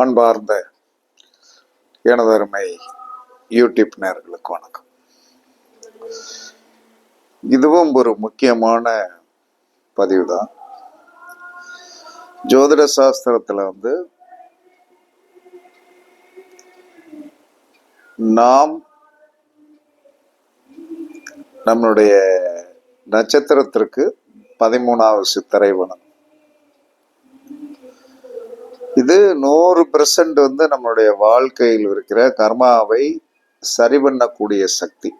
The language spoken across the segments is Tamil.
அன்பார்ந்த எனதருமை யூடியூப் நேயர்களுக்கு வணக்கம். இதுவும் ஒரு முக்கியமான பதிவு தான். ஜோதிட சாஸ்திரத்துல நாம் நம்மளுடைய நட்சத்திரத்திற்கு 13வது சித்தரை வணங்கும். இது 100% நம்மளுடைய வாழ்க்கையில் இருக்கிற கர்மாவை சரி பண்ணக்கூடிய சக்தி.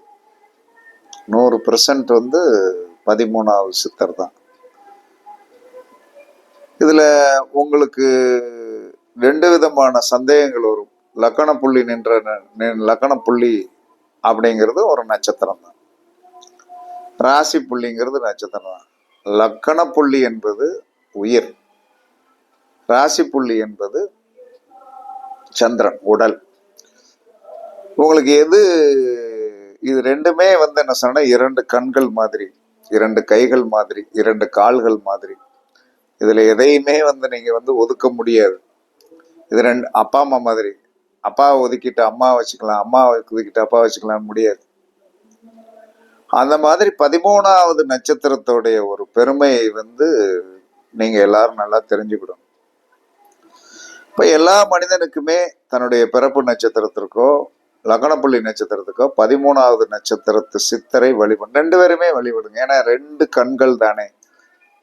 100% 13வது சித்தர் தான். இதுல உங்களுக்கு 2 விதமான சந்தேகங்கள் வரும். லக்கண புள்ளி லக்கண புள்ளி அப்படிங்கிறது ஒரு நட்சத்திரம் தான். ராசி புள்ளிங்கிறது நட்சத்திரம் தான். லக்கண புள்ளி என்பது உயிர், ராசி புள்ளி என்பது சந்திரன், உடல். உங்களுக்கு எது? இது ரெண்டுமே என்ன சொன்னா 2 கண்கள் மாதிரி, 2 கைகள் மாதிரி, 2 கால்கள் மாதிரி. இதுல எதையுமே நீங்க ஒதுக்க முடியாது. இது 2 அப்பா அம்மா மாதிரி. அப்பாவை ஒதுக்கிட்டு அம்மா வச்சுக்கலாம், அம்மாவை ஒதுக்கிட்டு அப்பா வச்சுக்கலாம் முடியாது. அந்த மாதிரி 13வது நட்சத்திரத்தோடைய ஒரு பெருமையை நீங்க எல்லாரும் நல்லா தெரிஞ்சுக்கணும். இப்ப எல்லா மனிதனுக்குமே தன்னுடைய பிறப்பு நட்சத்திரத்திற்கோ லக்னப்புள்ளி நட்சத்திரத்துக்கோ 13வது நட்சத்திரத்து சித்தரை வழிபடும். 2 பேருமே வழிபடுங்க. ஏன்னா 2 கண்கள் தானே.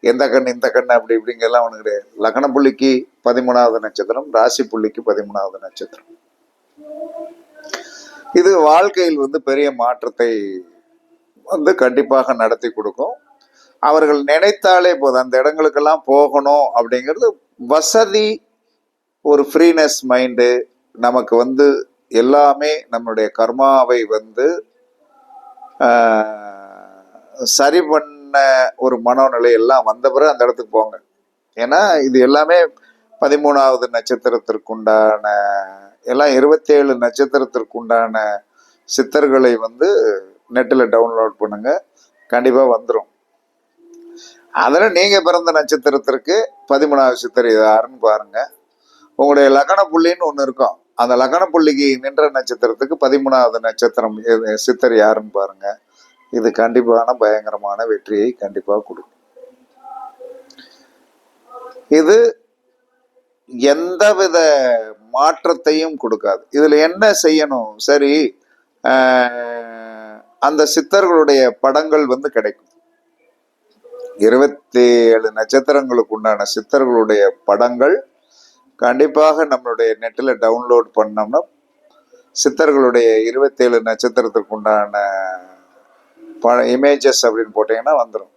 எந்த கண் இந்த கண் அப்படி இப்படிங்கெல்லாம் ஒண்ணு கிடையாது. லக்ன புள்ளிக்கு 13வது நட்சத்திரம், ராசி புள்ளிக்கு 13வது நட்சத்திரம். இது வாழ்க்கையில் பெரிய மாற்றத்தை கண்டிப்பாக நடத்தி கொடுக்கும். அவர்கள் நினைத்தாலே போதும், அந்த இடங்களுக்கெல்லாம் போகணும் அப்படிங்கிறது வசதி, ஒரு ஃப்ரீனஸ் மைண்டு. நமக்கு எல்லாமே நம்மளுடைய கர்மாவை சரி பண்ண ஒரு மனோநிலை எல்லாம் வந்த பிறகு அந்த இடத்துக்கு போங்க. ஏன்னா இது எல்லாமே 13வது நட்சத்திரத்திற்குண்டான, எல்லாம் 27 நட்சத்திரத்திற்குண்டான சித்தர்களை நெட்டில் டவுன்லோட் பண்ணுங்க, கண்டிப்பா வந்துடும். அதில் நீங்க பிறந்த நட்சத்திரத்திற்கு 13வது சித்தர் யாருன்னு பாருங்க. உங்களுடைய லக்ன புள்ளின்னு ஒன்று இருக்கும். அந்த லக்ன புள்ளிக்கு நின்ற நட்சத்திரத்துக்கு 13வது நட்சத்திரம் சித்தர் யாருன்னு பாருங்க. இது கண்டிப்பான பயங்கரமான வெற்றியை கண்டிப்பாக கொடுக்கும். இது எந்தவித மாற்றத்தையும் கொடுக்காது. இதுல என்ன செய்யணும்? சரி, அந்த சித்தர்களுடைய படங்கள் கிடைக்கும். 27 நட்சத்திரங்களுக்கு உண்டான சித்தர்களுடைய படங்கள் கண்டிப்பாக நம்மளுடைய நெட்டில் டவுன்லோட் பண்ணோம்னா சித்தர்களுடைய 27 நட்சத்திரத்திற்கு உண்டான இமேஜஸ் அப்படின்னு போட்டீங்கன்னா வந்துடும்.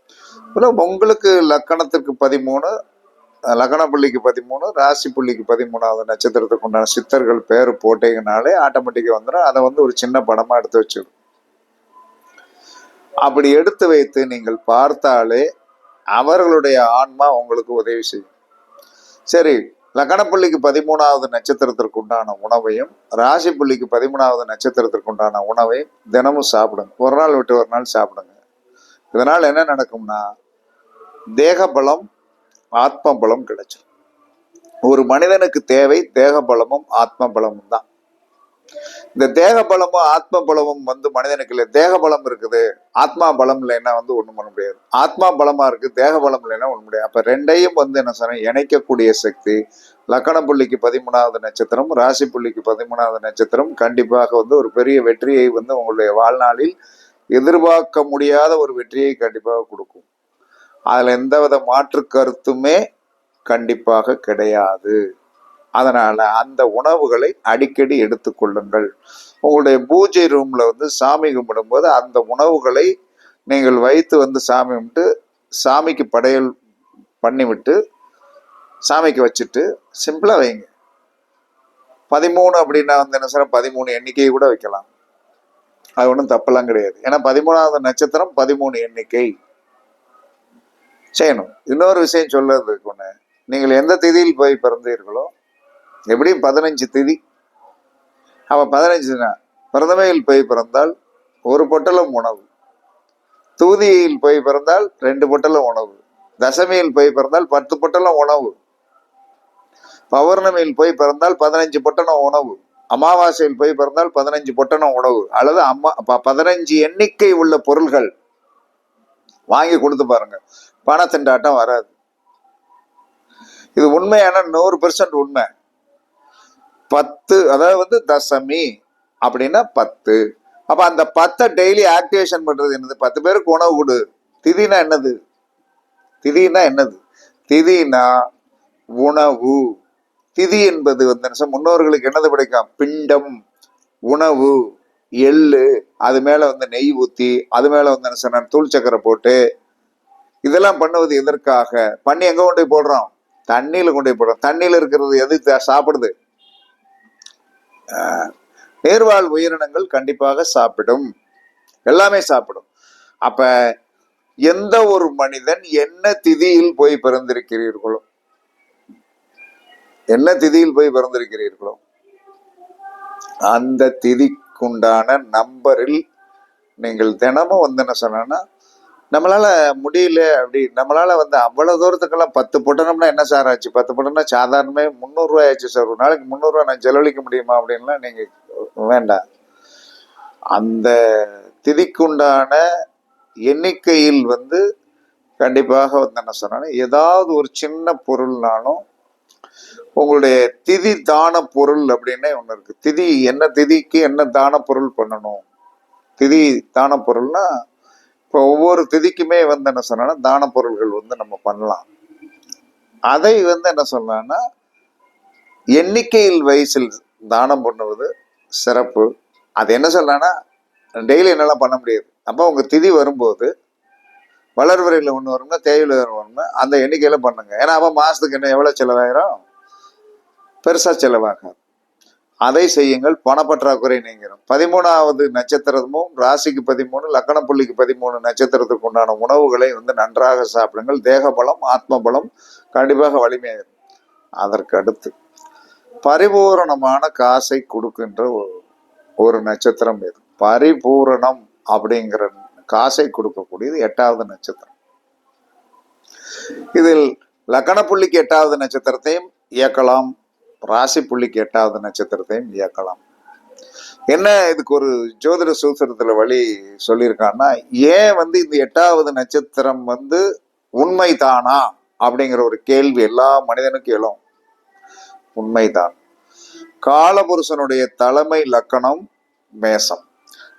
உங்களுக்கு லக்கணத்திற்கு 13, லக்ன புள்ளிக்கு 13, ராசி புள்ளிக்கு 13வது நட்சத்திரத்துக்கு உண்டான சித்தர்கள் பேர் போட்டீங்கனாலே ஆட்டோமேட்டிக்காக வந்துடும். அதை ஒரு சின்ன படமா எடுத்து வச்சிடும். அப்படி எடுத்து வைத்து நீங்கள் பார்த்தாலே அவர்களுடைய ஆன்மா உங்களுக்கு உதவி செய்யும். சரி, லக்ன புள்ளிக்கு 13வது நட்சத்திரத்திற்கு உண்டான உணவையும் ராசி புள்ளிக்கு 13வது நட்சத்திரத்திற்கு உண்டான உணவையும் தினமும் சாப்பிடுங்க. ஒரு நாள் விட்டு ஒரு நாள் சாப்பிடுங்க. இதனால் என்ன நடக்கும்னா தேக பலம், ஆத்ம பலம் கிடைச்சிடும். ஒரு மனிதனுக்கு தேவை தேக பலமும் ஆத்ம பலமும் தான். இந்த தேக பலமும் ஆத்ம பலமும் மனிதனுக்கு இல்லை. தேக பலம் இருக்குது, ஆத்மா பலம் இல்லைன்னா ஒண்ணும் பண்ண முடியாது. ஆத்மா பலமா இருக்கு, தேக பலம் இல்லைன்னா ஒண்ணு முடியாது. அப்ப ரெண்டையும் என்ன சொன்ன இணைக்கக்கூடிய சக்தி லக்ன புள்ளிக்கு 13வது நட்சத்திரம், ராசி புள்ளிக்கு 13வது நட்சத்திரம் கண்டிப்பாக ஒரு பெரிய வெற்றியை உங்களுடைய வாழ்நாளில் எதிர்பார்க்க முடியாத ஒரு வெற்றியை கண்டிப்பாக கொடுக்கும். அதுல எந்தவித மாற்று கருத்துமே கண்டிப்பாக கிடையாது. அதனால அந்த உணவுகளை அடிக்கடி எடுத்துக்கொள்ளுங்கள். உங்களுடைய பூஜை ரூம்ல சாமி கும்பிடும் போது அந்த உணவுகளை நீங்கள் வைத்து சாமி கும்பிட்டு சாமிக்கு படையல் பண்ணிவிட்டு சாமிக்கு வச்சுட்டு சிம்பிளா வைங்க. 13 அப்படின்னா என்ன சொல்ற 13 எண்ணிக்கையை கூட வைக்கலாம். அது ஒன்றும் தப்பெல்லாம் கிடையாது. ஏன்னா 13வது நட்சத்திரம் 13 எண்ணிக்கை செய்யணும். இன்னொரு விஷயம் சொல்றதுக்கு ஒண்ணு, நீங்கள் எந்த திதியில் போய் பிறந்தீர்களோ, எப்படியும் 15 திதி. அவ 15 பிரதமையில் போய் பிறந்தால் 1 பொட்டலம் உணவு, தூதியில் போய் பிறந்தால் 2 பொட்டலம் உணவு, தசமியில் போய் பிறந்தால் 10 பொட்டலம் உணவு. பௌர்ணமியில் போய் பிறந்தால் 15 பொட்டணம் உணவு, அமாவாசையில் போய் பிறந்தால் 15 பொட்டணம் உணவு, அல்லது 15 எண்ணிக்கை உள்ள பொருள்கள் வாங்கி கொடுத்து பாருங்க, பணத்திண்டாட்டம் வராது. இது உண்மையான 100% உண்மை. 10, அதாவது தசமி அப்படின்னா 10. அப்ப அந்த 10 டெய்லி ஆக்டிவேஷன் பண்றது என்னது? 10 பேருக்கு உணவு கொடு. திதினா என்னது? திதினா என்னது? திதினா உணவு. திதி என்பது முன்னோர்களுக்கு என்னது கிடைக்கும்? பிண்டம், உணவு, எள்ளு, அது மேல நெய் ஊத்தி, அது மேல தூள் சக்கரை போட்டு, இதெல்லாம் பண்ணுவது எதற்காக? பண்ணி எங்க கொண்டு போய் போடுறோம்? தண்ணியில கொண்டு போய் போடுறோம். தண்ணியில இருக்கிறது எது சாப்பிடுது? நீர்வாழ் உயிரினங்கள் கண்டிப்பாக சாப்பிடும், எல்லாமே சாப்பிடும். அப்ப எந்த ஒரு மனிதன் என்ன திதியில் போய் பிறந்திருக்கிறீர்களோ, என்ன திதியில் போய் பிறந்திருக்கிறீர்களோ, அந்த திதிக்குண்டான நம்பரில் நீங்கள் தினமும் என்ன சொன்னா, நம்மளால முடியல அப்படி, நம்மளால அவ்வளவு தூரத்துக்கெல்லாம் 10 பொட்டணம்னா என்ன சார் ஆச்சு? 10 பொட்டணம்னா சாதாரணமே 300 ரூபாய் ஆச்சு சார், ஒரு நாளைக்கு 300 ரூபாய் நான் செலவழிக்க முடியுமா அப்படின்லாம் நீங்க வேண்டாம். அந்த திதிக்குண்டான எண்ணிக்கையில் கண்டிப்பாக என்ன சொன்னா, ஏதாவது ஒரு சின்ன பொருள்னாலும் உங்களுடைய திதி தான பொருள் அப்படின்னு ஒண்ணு இருக்கு. திதி என்ன, திதிக்கு என்ன தான பொருள் பண்ணணும்? திதி தான பொருள்னா இப்போ ஒவ்வொரு திதிக்குமே என்ன சொன்னா தான பொருள்கள் நம்ம பண்ணலாம். அதை என்ன சொல்லலாம்னா எண்ணிக்கையில் வயசில் தானம் பண்ணுவது சிறப்பு. அது என்ன சொல்லலாம்னா டெய்லி என்னெல்லாம் பண்ண முடியாது. அப்போ உங்க திதி வரும்போது வளர்வரையில் ஒன்று வரும்னா தேவையில் வரும்னா அந்த எண்ணிக்கையில பண்ணுங்க. ஏன்னா அப்போ மாசத்துக்கு என்ன எவ்வளவு செலவாயிரும்? பெருசா செலவாகாது. அதை செய்யுங்கள், பணப்பற்றாக்குறை நீங்கிடும். 13வது நட்சத்திரமும் ராசிக்கு 13, லக்கண புள்ளிக்கு 13 நட்சத்திரத்துக்கு உண்டான உணவுகளை நன்றாக சாப்பிடுங்கள். தேக பலம், ஆத்ம பலம் கண்டிப்பாக வலிமையாயிரும். அதற்கு அடுத்து பரிபூரணமான காசை கொடுக்கின்ற ஒரு நட்சத்திரம் எது? பரிபூரணம் அப்படிங்கிற காசை கொடுக்கக்கூடியது 8வது நட்சத்திரம். இதில் லக்கண புள்ளிக்கு 8வது நட்சத்திரத்தையும் இயக்கலாம், ராசி புள்ளிக்கு 8வது நட்சத்திரத்தையும் இயக்கலாம். என்ன இதுக்கு ஒரு ஜோதிட சூத்திரத்துல வழி சொல்லியிருக்கான்னா, ஏன் இந்த 8வது நட்சத்திரம் உண்மைதானா அப்படிங்கிற ஒரு கேள்வி எல்லா மனிதனுக்கும் எழும். உண்மைதான். காலபுருஷனுடைய தலைமை லக்கணம் மேசம்.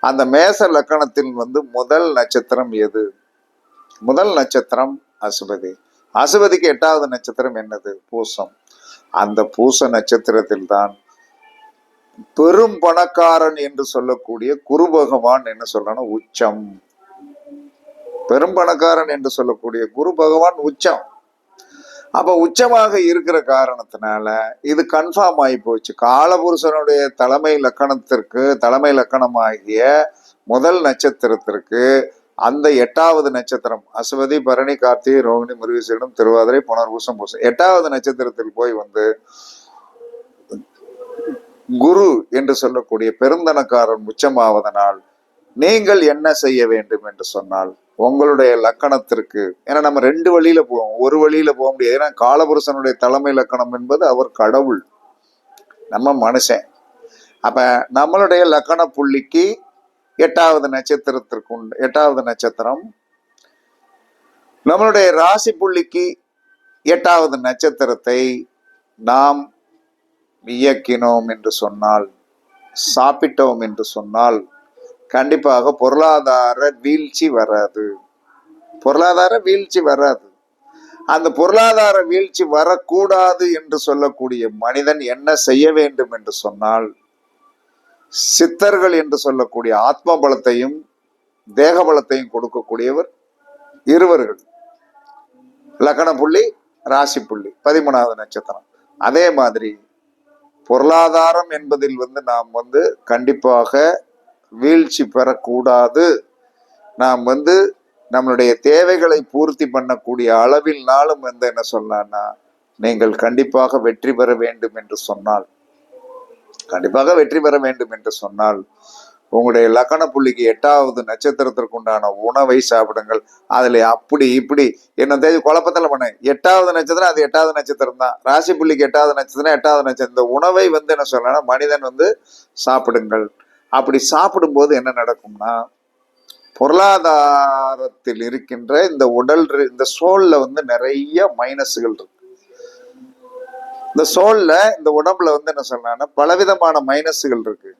அந்த மேச லக்கணத்தில் முதல் நட்சத்திரம் எது? முதல் நட்சத்திரம் அசுபதி. அசுபதிக்கு 8வது நட்சத்திரம் என்னது? பூசம். அந்த பூச நட்சத்திரத்தில் தான் பெரும் பணக்காரன் என்று சொல்லக்கூடிய குரு பகவான் என்ன சொல்லணும்? உச்சம். பெரும் பணக்காரன் என்று சொல்லக்கூடிய குரு பகவான் உச்சம். அப்ப உச்சமாக இருக்கிற காரணத்தினால இது கன்ஃபார்ம் ஆகி போச்சு. காலபுருஷனுடைய தலைமை லக்கணத்திற்கு, தலைமை லக்கணமாகிய முதல் நட்சத்திரத்திற்கு அந்த 8வது நட்சத்திரம் அசுவதி, பரணி, கார்த்திகை, ரோகிணி, மிருகசீரிடம், திருவாதிரை, புனர்பூசம், பூசம் 8வது நட்சத்திரத்தில் போய் குரு என்று சொல்லக்கூடிய பெருந்தனக்காரன் உச்சமாவதனால் நீங்கள் என்ன செய்ய வேண்டும் என்று சொன்னால், உங்களுடைய லக்கணத்திற்கு, ஏன்னா நம்ம 2 வழியில போவோம், ஒரு வழியில போக முடியாது. ஏன்னா காலபுருஷனுடைய தலைமை லக்கணம் என்பது அவர் கடவுள், நம்ம மனுஷன். அப்ப நம்மளுடைய லக்கண புள்ளிக்கு 8வது நட்சத்திரத்திற்கு 8வது நட்சத்திரம், நம்மளுடைய ராசி புள்ளிக்கு 8வது நட்சத்திரத்தை நாம் இயக்கினோம் என்று சொன்னால், சாப்பிட்டோம் என்று சொன்னால் கண்டிப்பாக பொருளாதார வீழ்ச்சி வராது. பொருளாதார வீழ்ச்சி வராது. அந்த பொருளாதார வீழ்ச்சி வரக்கூடாது என்று சொல்லக்கூடிய மனிதன் என்ன செய்ய வேண்டும் என்று சொன்னால், சித்தர்கள் என்று சொல்லக்கூடிய ஆத்ம பலத்தையும் தேக பலத்தையும் கொடுக்கக்கூடியவர் இருவர்கள். லக்கண புள்ளி, ராசி புள்ளி, 13வது நட்சத்திரம். அதே மாதிரி பொருளாதாரம் என்பதில் நாம் கண்டிப்பாக வீழ்ச்சி பெறக்கூடாது. நாம் நம்மளுடைய தேவைகளை பூர்த்தி பண்ணக்கூடிய அளவில் நாளும் என்ன சொல்லலாம்னா, நீங்கள் கண்டிப்பாக வெற்றி பெற வேண்டும் என்று சொன்னால், கண்டிப்பாக வெற்றி பெற வேண்டும் என்று சொன்னால் உங்களுடைய லக்கண புள்ளிக்கு 8வது நட்சத்திரத்திற்கு உண்டான உணவை சாப்பிடுங்கள். அதுல அப்படி இப்படி என்ன தேதி குழப்பத்துல பண்ண 8வது நட்சத்திரம் அது 8வது நட்சத்திரம் தான். ராசி புள்ளிக்கு 8வது நட்சத்திரம் 8வது நட்சத்திரம். இந்த உணவை வந்து என்ன சொல்லலாம், மனிதன் வந்து சாப்பிடுங்கள். அப்படி சாப்பிடும்போது என்ன நடக்கும்னா, பொருளாதாரத்தில் இருக்கின்ற இந்த உடல் இந்த சோல்ல வந்து நிறைய மைனஸ்கள் இருக்கு. இந்த சோல்ல இந்த உடம்புல வந்து என்ன சொல்லலாம்னா பலவிதமான மைனஸ்கள் இருக்கு.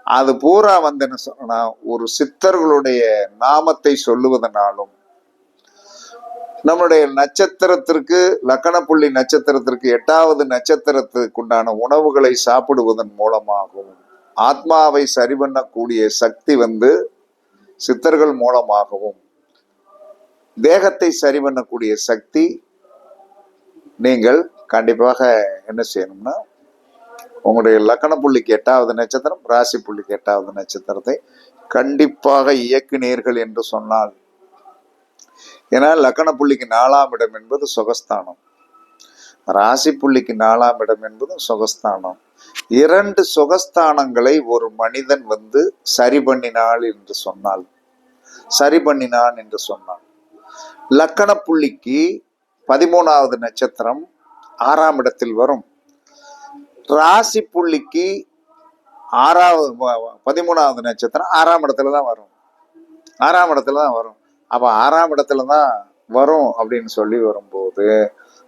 அது பூரா வந்து என்ன சொல்லனா ஒரு சித்தர்களுடைய நாமத்தை சொல்லுவதனாலும், நம்மளுடைய நட்சத்திரத்திற்கு லக்கண புள்ளி நட்சத்திரத்திற்கு 8வது நட்சத்திரத்துக்கு உண்டான உணவுகளை சாப்பிடுவதன் மூலமாகவும், ஆத்மாவை சரி பண்ணக்கூடிய சக்தி வந்து சித்தர்கள் மூலமாகவும், தேகத்தை சரி பண்ணக்கூடிய சக்தி நீங்கள் கண்டிப்பாக என்ன செய்யணும்னா, உங்களுடைய லக்கண புள்ளிக்கு 8வது நட்சத்திரம், ராசி புள்ளிக்கு 8வது நட்சத்திரத்தை கண்டிப்பாக இயக்குனீர்கள் என்று சொன்னால், ஏன்னா லக்கண புள்ளிக்கு 4ஆம் இடம் என்பது சுகஸ்தானம், ராசி புள்ளிக்கு 4ஆம் இடம் என்பது சுகஸ்தானம். 2 சுகஸ்தானங்களை ஒரு மனிதன் வந்து சரி பண்ணினான் என்று சொன்னால், லக்கண புள்ளிக்கு 13வது நட்சத்திரம் 6ஆம் இடத்தில் வரும். ராசி புள்ளிக்கு 13வது நட்சத்திரம் 6ஆம் இடத்துல தான் வரும். 6ஆம் இடத்துல தான் வரும். அப்ப 6ஆம் இடத்துல தான் வரும் அப்படின்னு சொல்லி வரும்போது,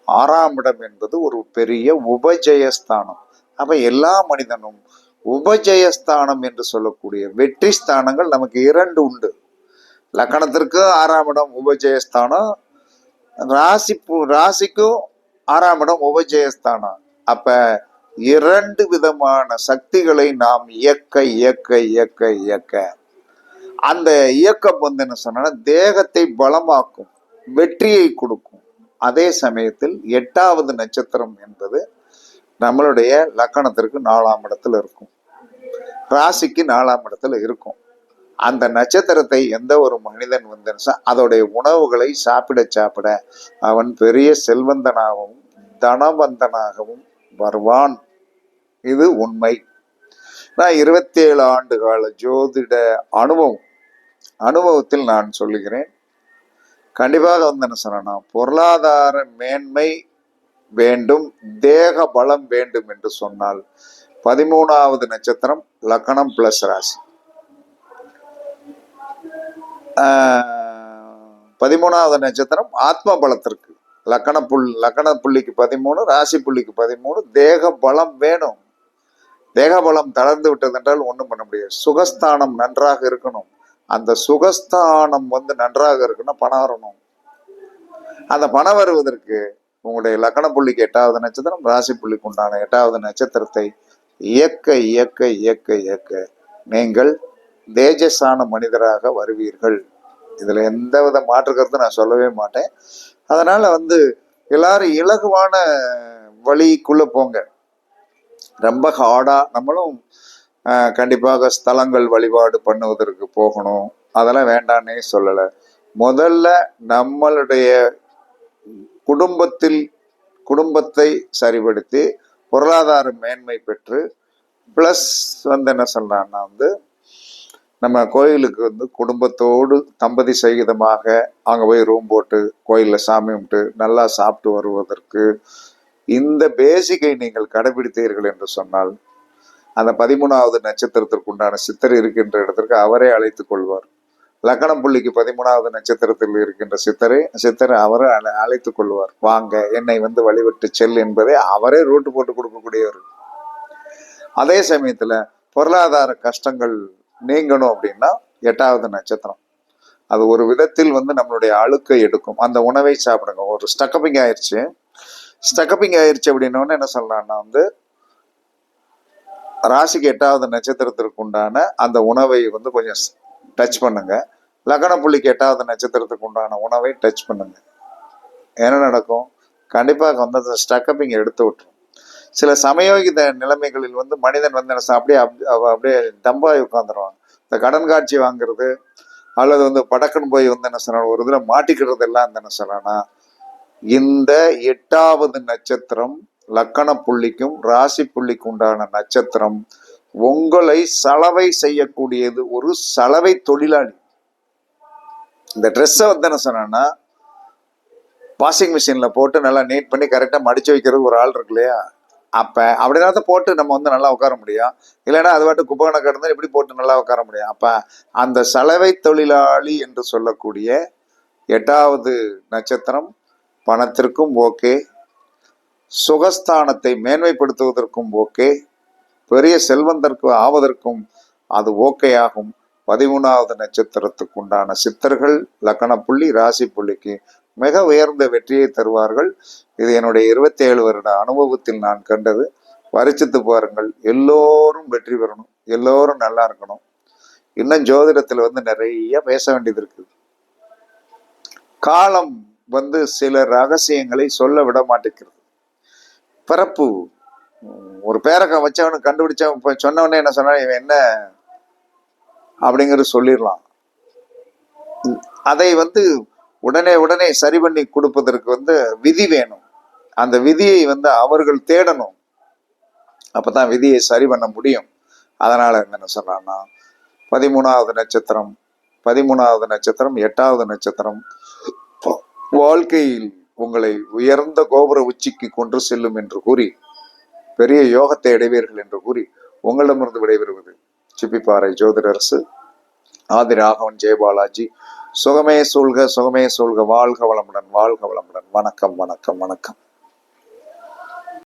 6ஆம் இடம் என்பது ஒரு பெரிய உபஜயஸ்தானம். அப்ப எல்லா மனிதனும் உபஜயஸ்தானம் என்று சொல்லக்கூடிய வெற்றி ஸ்தானங்கள் நமக்கு 2 உண்டு. லக்கணத்திற்கு 6ஆம் இடம் உபஜயஸ்தானம், ராசிக்கும் 6ஆம் இடம் உபஜயஸ்தானம். அப்ப 2 விதமான சக்திகளை நாம் இயக்க அந்த இயக்கம் வந்து என்ன சொன்னா தேகத்தை பலமாக்கும், வெற்றியை கொடுக்கும். அதே சமயத்தில் 8வது நட்சத்திரம் என்பது நம்மளுடைய லக்கணத்திற்கு 4ஆம் இடத்துல இருக்கும், ராசிக்கு 4ஆம் இடத்துல இருக்கும். அந்த நட்சத்திரத்தை எந்த ஒரு மனிதன் வந்து அதோடைய உணவுகளை சாப்பிட அவன் பெரிய செல்வந்தனாகவும் தனவந்தனாகவும் வருவான். இது உண்மை. நான் 27 ஆண்டு கால ஜோதிட அனுபவத்தில் நான் சொல்லுகிறேன். கண்டிப்பாக வந்து என்ன சொன்னா, பொருளாதார மேன்மை வேண்டும், தேக பலம் வேண்டும் என்று சொன்னால் 13வது நட்சத்திரம் லக்கணம் பிளஸ் ராசி, 13வது நட்சத்திரம் ஆத்ம பலத்திற்கு, லக்கண புள்ளிக்கு 13, ராசி புள்ளிக்கு 13. தேக பலம் வேணும். தேக பலம் தளர்ந்து விட்டது என்றால் ஒன்றும் பண்ண முடியாது. சுகஸ்தானம் நன்றாக இருக்கணும். அந்த சுகஸ்தானம் வந்து நன்றாக இருக்குன்னா பணம் வரணும். அந்த பணம் வருவதற்கு உங்களுடைய லக்கண புள்ளிக்கு 8வது நட்சத்திரம், ராசி புள்ளிக்கு உண்டான 8வது நட்சத்திரத்தை இயக்க நீங்கள் தேஜஸான மனிதராக வருவீர்கள். இதுல எந்தவித மாற்று கருத்து நான் சொல்லவே மாட்டேன். அதனால வந்து எல்லாரும் இலகுவான வழிக்குள்ள போங்க. ரொம்ப ஹார்டா நம்மளும் கண்டிப்பாக ஸ்தலங்கள் வழிபாடு பண்ணுவதற்கு போகணும், அதெல்லாம் வேண்டான்னே சொல்லலை. முதல்ல நம்மளுடைய குடும்பத்தை சரிபடுத்தி பொருளாதார மேன்மை பெற்று, பிளஸ் வந்து என்ன சொல்றான்னா வந்து நம்ம கோயிலுக்கு வந்து குடும்பத்தோடு தம்பதி சகிதமாக அங்கே போய் ரூம் போட்டு கோயிலில் சாமி கும்பிட்டு நல்லா சாப்பிட்டு வருவதற்கு இந்த பேசிக்கை நீங்கள் கடைபிடித்தீர்கள் என்று சொன்னால், அந்த 13வது நட்சத்திரத்திற்கு உண்டான சித்தர் இருக்கின்ற இடத்திற்கு அவரே அழைத்து கொள்வார். லக்கணம் புள்ளிக்கு 13வது நட்சத்திரத்தில் இருக்கின்ற சித்தர் அவரை அழைத்து கொள்வார். வாங்க என்னை வந்து வழிபட்டு செல் என்பதை அவரே ரூட்டு போட்டு கொடுக்கக்கூடியவர். அதே சமயத்துல பொருளாதார கஷ்டங்கள் நீங்கணும் அப்படின்னா 8வது நட்சத்திரம் அது ஒரு விதத்தில் வந்து நம்மளுடைய அழுக்கை எடுக்கும். அந்த உணவை சாப்பிடுங்க. ஒரு ஸ்டக்கப்பிங் ஆயிடுச்சு அப்படின்னோன்னு என்ன சொல்லலாம்னா வந்து ராசிக்கு 8வது நட்சத்திரத்திற்கு உண்டான அந்த உணவை வந்து கொஞ்சம் டச் பண்ணுங்க. லக்கண புள்ளிக்கு 8வது நட்சத்திரத்துக்கு உண்டான உணவை டச் பண்ணுங்க. என்ன நடக்கும்? கண்டிப்பாக வந்து அந்த ஸ்டக்கப்பிங் எடுத்து விட்டுரும். சில சமயோகித நிலைமைகளில் வந்து மனிதன் வந்து அப்படியே டம்பாய் உட்காந்துருவாங்க. இந்த கடன் காட்சி வாங்குறது அல்லது வந்து படக்குன்னு போய் வந்து என்ன சொன்னா ஒரு இதில் மாட்டிக்கிறது எல்லாம் என்ன சொன்னா, இந்த 8வது நட்சத்திரம் லக்கண புள்ளிக்கும் ராசி புள்ளிக்கு உண்டான நட்சத்திரம் உங்களை சலவை செய்யக்கூடியது ஒரு சலவை தொழிலாளி. இந்த ட்ரெஸ்ஸை வந்து என்ன சொன்னா, வாஷிங் மிஷின்ல போட்டு நல்லா நீட் பண்ணி கரெக்டா மடிச்சு வைக்கிறது ஒரு ஆள் இருக்கு இல்லையா, அப்ப அப்படின்னா தான் போட்டு நம்ம வந்து நல்லா உட்கார முடியும். இல்லைன்னா அது பாட்டு குப்பை கணக்கு இருந்தால் எப்படி போட்டு நல்லா உட்கார முடியும்? அப்ப அந்த சலவை தொழிலாளி என்று சொல்லக்கூடிய 8வது நட்சத்திரம் பணத்திற்கும் ஓகே, சுகஸ்தானத்தை மேன்மைப்படுத்துவதற்கும் ஓகே, பெரிய செல்வந்தற்கு ஆவதற்கும் அது ஓகே ஆகும். 13வது நட்சத்திரத்துக்கு உண்டான சித்தர்கள் லக்கண புள்ளி ராசி புள்ளிக்கு மிக உயர்ந்த வெற்றியை தருவார்கள். இது என்னுடைய 27 வருட அனுபவத்தில் நான் கண்டது. பரிச்சித்து பாருங்கள். எல்லோரும் வெற்றி பெறணும், எல்லோரும் நல்லா இருக்கணும். இன்னும் ஜோதிடத்தில் வந்து நிறைய பேச வேண்டியது இருக்குது. காலம் வந்து சில ரகசியங்களை சொல்ல விட மாட்டேங்கிறது. பிறப்பு ஒரு பேரக்கம் வச்சவனு கண்டுபிடிச்சவன் இப்ப சொன்னவனே என்ன சொன்னா, இவன் என்ன அப்படிங்கிறது சொல்லிடலாம். அதை வந்து உடனே சரி பண்ணி கொடுப்பதற்கு வந்து விதி வேணும். அந்த விதியை வந்து அவர்கள் தேடணும். அப்பதான் விதியை சரி பண்ண முடியும். அதனால என்ன சொல்றான்னா, 13வது நட்சத்திரம் 8வது நட்சத்திரம் வாழ்க்கையில் உங்களை உயர்ந்த கோபுர உச்சிக்கு கொண்டு செல்லும் என்று கூறி, பெரிய யோகத்தை அடைவீர்கள் என்று கூறி உங்களிடமிருந்து விடைபெறுவது சிப்பிப்பாறை ஜோதிடரசு ஆதி ராகவன் ஜெயபாலாஜி. சுகமே சூழ்க, சுகமே சூழ்க. வாழ்க வளமுடன், வாழ்க வளமுடன். வணக்கம், வணக்கம், வணக்கம்.